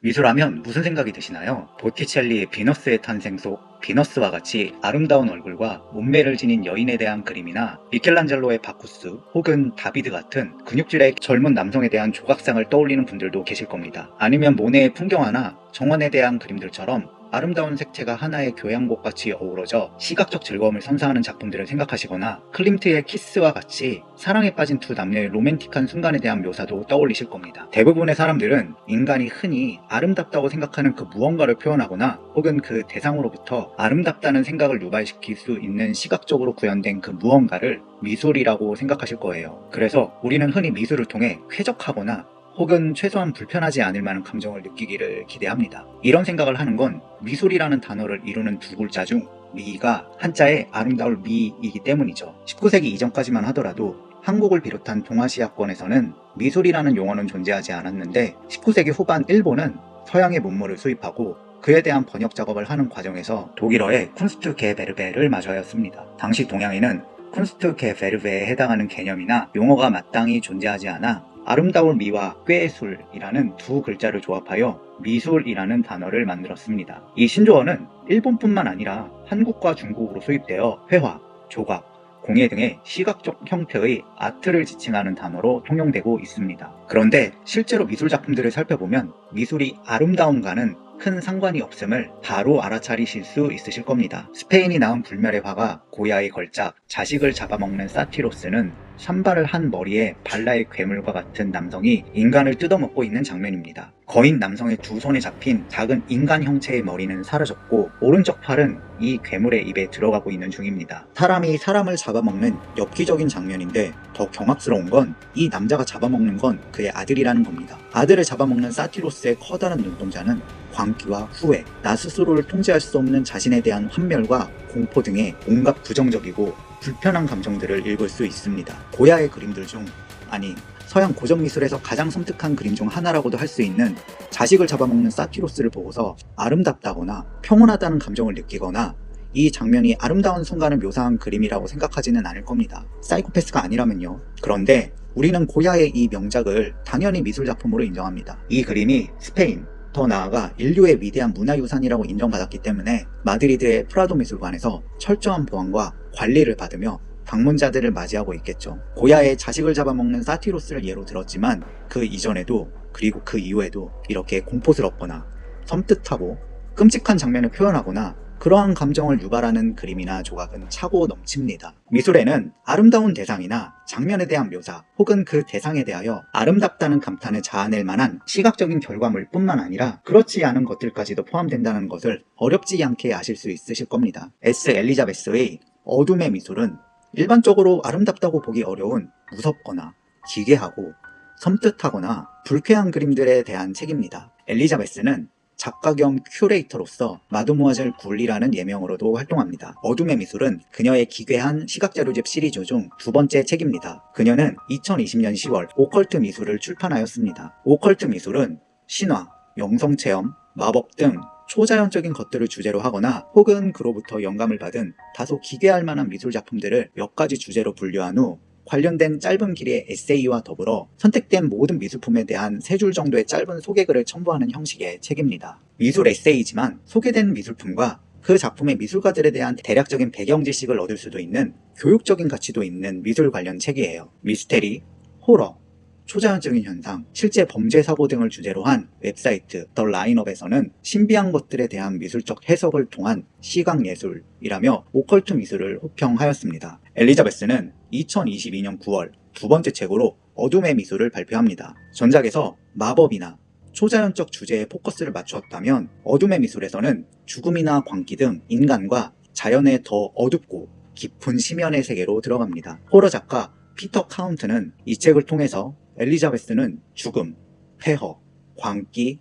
미술하면 무슨 생각이 드시나요? 보티첼리의 비너스의 탄생 속 비너스와 같이 아름다운 얼굴과 몸매를 지닌 여인에 대한 그림이나 미켈란젤로의 바쿠스 혹은 다비드 같은 근육질의 젊은 남성에 대한 조각상을 떠올리는 분들도 계실 겁니다. 아니면 모네의 풍경화나 정원에 대한 그림들처럼 아름다운 색채가 하나의 교향곡같이 어우러져 시각적 즐거움을 선사하는 작품들을 생각하시거나 클림트의 키스와 같이 사랑에 빠진 두 남녀의 로맨틱한 순간에 대한 묘사도 떠올리실 겁니다. 대부분의 사람들은 인간이 흔히 아름답다고 생각하는 그 무언가를 표현하거나 혹은 그 대상으로부터 아름답다는 생각을 유발시킬 수 있는 시각적으로 구현된 그 무언가를 미술이라고 생각하실 거예요. 그래서 우리는 흔히 미술을 통해 쾌적하거나 혹은 최소한 불편하지 않을 만한 감정을 느끼기를 기대합니다. 이런 생각을 하는 건 미술이라는 단어를 이루는 두 글자 중 미가 한자의 아름다울 미이기 때문이죠. 19세기 이전까지만 하더라도 한국을 비롯한 동아시아권에서는 미술이라는 용어는 존재하지 않았는데 19세기 후반 일본은 서양의 문물을 수입하고 그에 대한 번역 작업을 하는 과정에서 독일어의 쿤스트게베르베를 마주하였습니다. 당시 동양에는 쿤스트게베르베에 해당하는 개념이나 용어가 마땅히 존재하지 않아 아름다울 미와 꾀술이라는 두 글자를 조합하여 미술이라는 단어를 만들었습니다. 이 신조어는 일본뿐만 아니라 한국과 중국으로 수입되어 회화, 조각, 공예 등의 시각적 형태의 아트를 지칭하는 단어로 통용되고 있습니다. 그런데 실제로 미술 작품들을 살펴보면 미술이 아름다운가는 큰 상관이 없음을 바로 알아차리실 수 있으실 겁니다. 스페인이 낳은 불멸의 화가 고야의 걸작, 자식을 잡아먹는 사티로스는 산발을 한 머리에 발라의 괴물과 같은 남성이 인간을 뜯어먹고 있는 장면입니다. 거인 남성의 두 손에 잡힌 작은 인간 형체의 머리는 사라졌고 오른쪽 팔은 이 괴물의 입에 들어가고 있는 중입니다. 사람이 사람을 잡아먹는 엽기적인 장면인데 더 경악스러운 건 이 남자가 잡아먹는 건 그의 아들이라는 겁니다. 아들을 잡아먹는 사티로스의 커다란 눈동자는 광기와 후회, 나 스스로를 통제할 수 없는 자신에 대한 환멸과 공포 등의 온갖 부정적이고 불편한 감정들을 읽을 수 있습니다. 고야의 그림들 중, 아니 서양 고전 미술에서 가장 섬뜩한 그림 중 하나라고도 할 수 있는 자식을 잡아먹는 사티로스를 보고서 아름답다거나 평온하다는 감정을 느끼거나 이 장면이 아름다운 순간을 묘사한 그림이라고 생각하지는 않을 겁니다. 사이코패스가 아니라면요. 그런데 우리는 고야의 이 명작을 당연히 미술작품으로 인정합니다. 이 그림이 스페인, 더 나아가 인류의 위대한 문화유산이라고 인정받았기 때문에 마드리드의 프라도 미술관에서 철저한 보안과 관리를 받으며 방문자들을 맞이하고 있겠죠. 고야의 자식을 잡아먹는 사티로스를 예로 들었지만 그 이전에도 그리고 그 이후에도 이렇게 공포스럽거나 섬뜩하고 끔찍한 장면을 표현하거나 그러한 감정을 유발하는 그림이나 조각은 차고 넘칩니다. 미술에는 아름다운 대상이나 장면에 대한 묘사 혹은 그 대상에 대하여 아름답다는 감탄을 자아낼 만한 시각적인 결과물 뿐만 아니라 그렇지 않은 것들까지도 포함된다는 것을 어렵지 않게 아실 수 있으실 겁니다. S. 엘리자베스의 어둠의 미술은 일반적으로 아름답다고 보기 어려운 무섭거나 기괴하고 섬뜩하거나 불쾌한 그림들에 대한 책입니다. 엘리자베스는 작가 겸 큐레이터로서 마드모아젤 굴리라는 예명으로도 활동합니다. 어둠의 미술은 그녀의 기괴한 시각자료집 시리즈 중 두 번째 책입니다. 그녀는 2020년 10월 오컬트 미술을 출판하였습니다. 오컬트 미술은 신화, 영성체험, 마법 등 초자연적인 것들을 주제로 하거나 혹은 그로부터 영감을 받은 다소 기괴할 만한 미술 작품들을 몇 가지 주제로 분류한 후 관련된 짧은 길이의 에세이와 더불어 선택된 모든 미술품에 대한 3줄 정도의 짧은 소개글을 첨부하는 형식의 책입니다. 미술 에세이지만 소개된 미술품과 그 작품의 미술가들에 대한 대략적인 배경 지식을 얻을 수도 있는 교육적인 가치도 있는 미술 관련 책이에요. 미스테리, 호러, 초자연적인 현상, 실제 범죄 사고 등을 주제로 한 웹사이트 더 라인업에서는 신비한 것들에 대한 미술적 해석을 통한 시각예술이라며 오컬트 미술을 호평하였습니다. 엘리자베스는 2022년 9월 두 번째 책으로 어둠의 미술을 발표합니다. 전작에서 마법이나 초자연적 주제에 포커스를 맞추었다면 어둠의 미술에서는 죽음이나 광기 등 인간과 자연의 더 어둡고 깊은 심연의 세계로 들어갑니다. 호러 작가 피터 카운트는 이 책을 통해서 엘리자베스는 죽음, 폐허, 광기,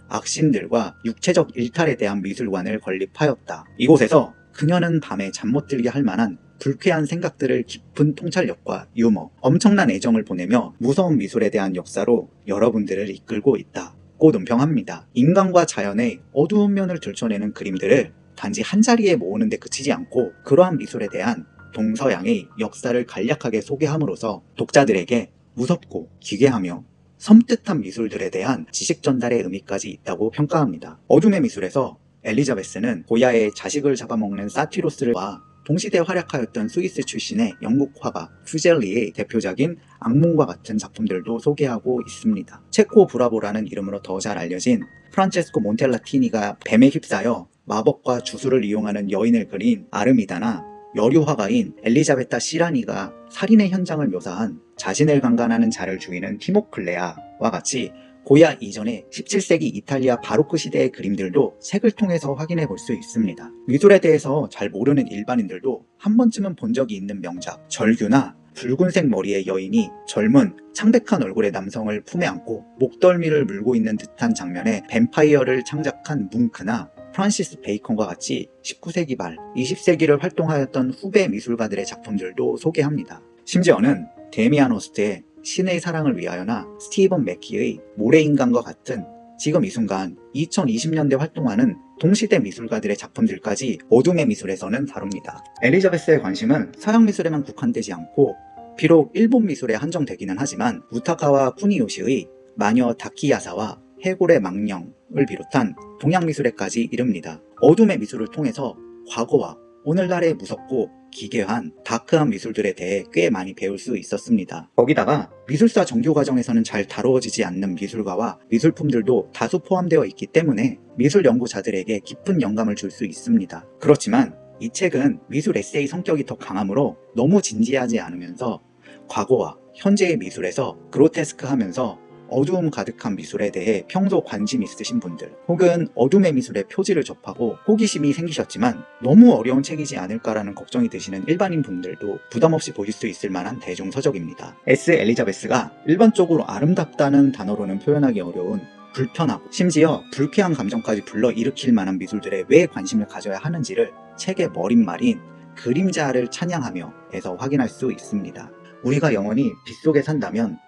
악신들과 육체적 일탈에 대한 미술관을 건립하였다. 이곳에서 그녀는 밤에 잠 못 들게 할 만한 불쾌한 생각들을 깊은 통찰력과 유머, 엄청난 애정을 보내며 무서운 미술에 대한 역사로 여러분들을 이끌고 있다고 논평합니다. 인간과 자연의 어두운 면을 들춰내는 그림들을 단지 한자리에 모으는 데 그치지 않고 그러한 미술에 대한 동서양의 역사를 간략하게 소개함으로써 독자들에게 무섭고 기괴하며 섬뜩한 미술들에 대한 지식 전달의 의미까지 있다고 평가합니다. 어둠의 미술에서 엘리자베스는 고야의 자식을 잡아먹는 사티로스와 동시대 활약하였던 스위스 출신의 영국 화가 퓨젤리의 대표작인 악몽과 같은 작품들도 소개하고 있습니다. 체코 브라보라는 이름으로 더 잘 알려진 프란체스코 몬텔라티니가 뱀에 휩싸여 마법과 주술을 이용하는 여인을 그린 아르미다나 여류 화가인 엘리자베타 시라니가 살인의 현장을 묘사한 자신을 강간하는 자를 죽이는 티모클레아와 같이 고야 이전의 17세기 이탈리아 바로크 시대의 그림들도 책을 통해서 확인해 볼 수 있습니다. 미술에 대해서 잘 모르는 일반인들도 한 번쯤은 본 적이 있는 명작 절규나 붉은색 머리의 여인이 젊은 창백한 얼굴의 남성을 품에 안고 목덜미를 물고 있는 듯한 장면에 뱀파이어를 창작한 뭉크나 프란시스 베이컨과 같이 19세기 말 20세기를 활동하였던 후배 미술가들의 작품들도 소개합니다. 심지어는 데미안 호스트의 신의 사랑을 위하여나 스티븐 매키의 모래인간과 같은 지금 이 순간 2020년대 활동하는 동시대 미술가들의 작품들까지 어둠의 미술에서는 다룹니다. 엘리자베스의 관심은 서양 미술에만 국한되지 않고 비록 일본 미술에 한정되기는 하지만 우타카와 쿠니요시의 마녀 다키야사와 해골의 망령을 비롯한 동양 미술에까지 이릅니다. 어둠의 미술을 통해서 과거와 오늘날의 무섭고 기괴한 다크한 미술들에 대해 꽤 많이 배울 수 있었습니다. 거기다가 미술사 정규 과정에서는 잘 다루어지지 않는 미술가와 미술품들도 다수 포함되어 있기 때문에 미술 연구자들에게 깊은 영감을 줄 수 있습니다. 그렇지만 이 책은 미술 에세이 성격이 더 강하므로 너무 진지하지 않으면서 과거와 현재의 미술에서 그로테스크하면서 어두움 가득한 미술에 대해 평소 관심 있으신 분들 혹은 어둠의 미술의 표지를 접하고 호기심이 생기셨지만 너무 어려운 책이지 않을까라는 걱정이 드시는 일반인 분들도 부담없이 보실 수 있을 만한 대중서적입니다. S. 엘리자베스가 일반적으로 아름답다는 단어로는 표현하기 어려운 불편하고 심지어 불쾌한 감정까지 불러일으킬 만한 미술들에 왜 관심을 가져야 하는지를 책의 머릿말인 그림자를 찬양하며 에서 확인할 수 있습니다. 우리가 영원히 빛 속에 산다면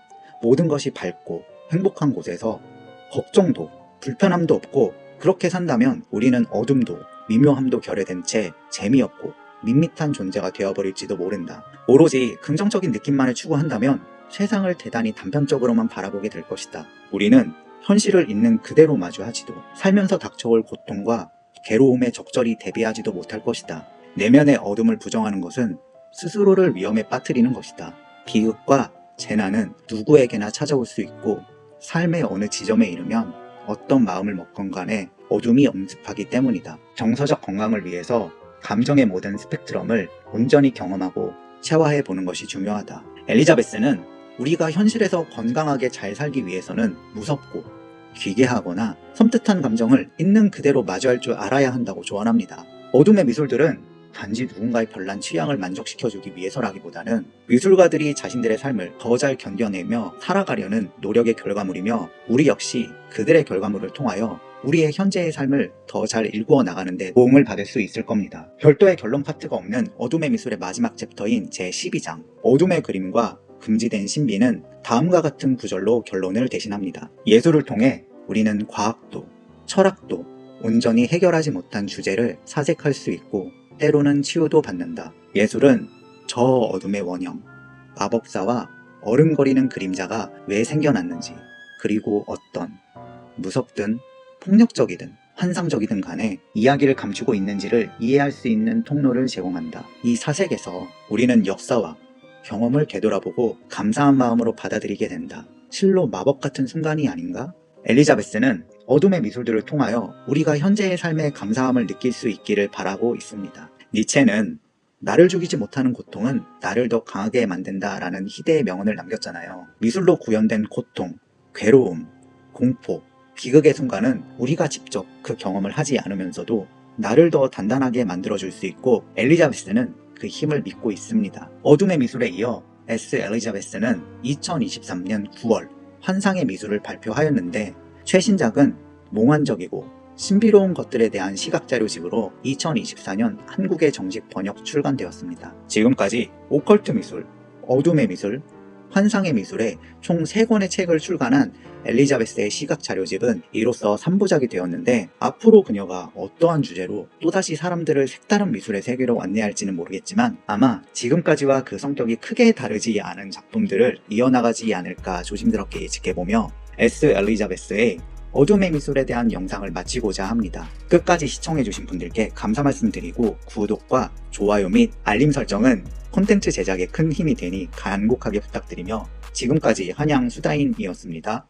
모든 것이 밝고 행복한 곳에서 걱정도 불편함도 없고 그렇게 산다면 우리는 어둠도 미묘함도 결여된 채 재미없고 밋밋한 존재가 되어버릴지도 모른다. 오로지 긍정적인 느낌만을 추구한다면 세상을 대단히 단편적으로만 바라보게 될 것이다. 우리는 현실을 있는 그대로 마주하지도 살면서 닥쳐올 고통과 괴로움에 적절히 대비하지도 못할 것이다. 내면의 어둠을 부정하는 것은 스스로를 위험에 빠뜨리는 것이다. 비극과 재난은 누구에게나 찾아올 수 있고 삶의 어느 지점에 이르면 어떤 마음을 먹건 간에 어둠이 엄습하기 때문이다. 정서적 건강을 위해서 감정의 모든 스펙트럼을 온전히 경험하고 체화해 보는 것이 중요하다. 엘리자베스는 우리가 현실에서 건강하게 잘 살기 위해서는 무섭고 기괴하거나 섬뜩한 감정을 있는 그대로 마주할 줄 알아야 한다고 조언합니다. 어둠의 미술들은 단지 누군가의 별난 취향을 만족시켜주기 위해서라기보다는 미술가들이 자신들의 삶을 더 잘 견뎌내며 살아가려는 노력의 결과물이며 우리 역시 그들의 결과물을 통하여 우리의 현재의 삶을 더 잘 일구어 나가는 데 도움을 받을 수 있을 겁니다. 별도의 결론 파트가 없는 어둠의 미술의 마지막 챕터인 제12장 어둠의 그림과 금지된 신비는 다음과 같은 구절로 결론을 대신합니다. 예술을 통해 우리는 과학도 철학도 온전히 해결하지 못한 주제를 사색할 수 있고 때로는 치유도 받는다. 예술은 저 어둠의 원형, 마법사와 어른거리는 그림자가 왜 생겨났는지, 그리고 어떤 무섭든 폭력적이든 환상적이든 간에 이야기를 감추고 있는지를 이해할 수 있는 통로를 제공한다. 이 사색에서 우리는 역사와 경험을 되돌아보고 감사한 마음으로 받아들이게 된다. 실로 마법 같은 순간이 아닌가? 엘리자베스는 어둠의 미술들을 통하여 우리가 현재의 삶에 감사함을 느낄 수 있기를 바라고 있습니다. 니체는 나를 죽이지 못하는 고통은 나를 더 강하게 만든다라는 희대의 명언을 남겼잖아요. 미술로 구현된 고통, 괴로움, 공포, 비극의 순간은 우리가 직접 그 경험을 하지 않으면서도 나를 더 단단하게 만들어줄 수 있고 엘리자베스는 그 힘을 믿고 있습니다. 어둠의 미술에 이어 S. 엘리자베스는 2023년 9월 환상의 미술을 발표하였는데 최신작은 몽환적이고 신비로운 것들에 대한 시각자료집으로 2024년 한국에 정식 번역 출간되었습니다. 지금까지 오컬트 미술, 어둠의 미술, 환상의 미술에 총 3권의 책을 출간한 엘리자베스의 시각 자료집은 이로써 3부작이 되었는데, 앞으로 그녀가 어떠한 주제로 또다시 사람들을 색다른 미술의 세계로 안내할지는 모르겠지만 아마 지금까지와 그 성격이 크게 다르지 않은 작품들을 이어나가지 않을까 조심스럽게 예측해보며 엘리자베스의 어둠의 미술에 대한 영상을 마치고자 합니다. 끝까지 시청해주신 분들께 감사 말씀드리고, 구독과 좋아요 및 알림 설정은 콘텐츠 제작에 큰 힘이 되니 간곡하게 부탁드리며, 지금까지 한양수다인이었습니다.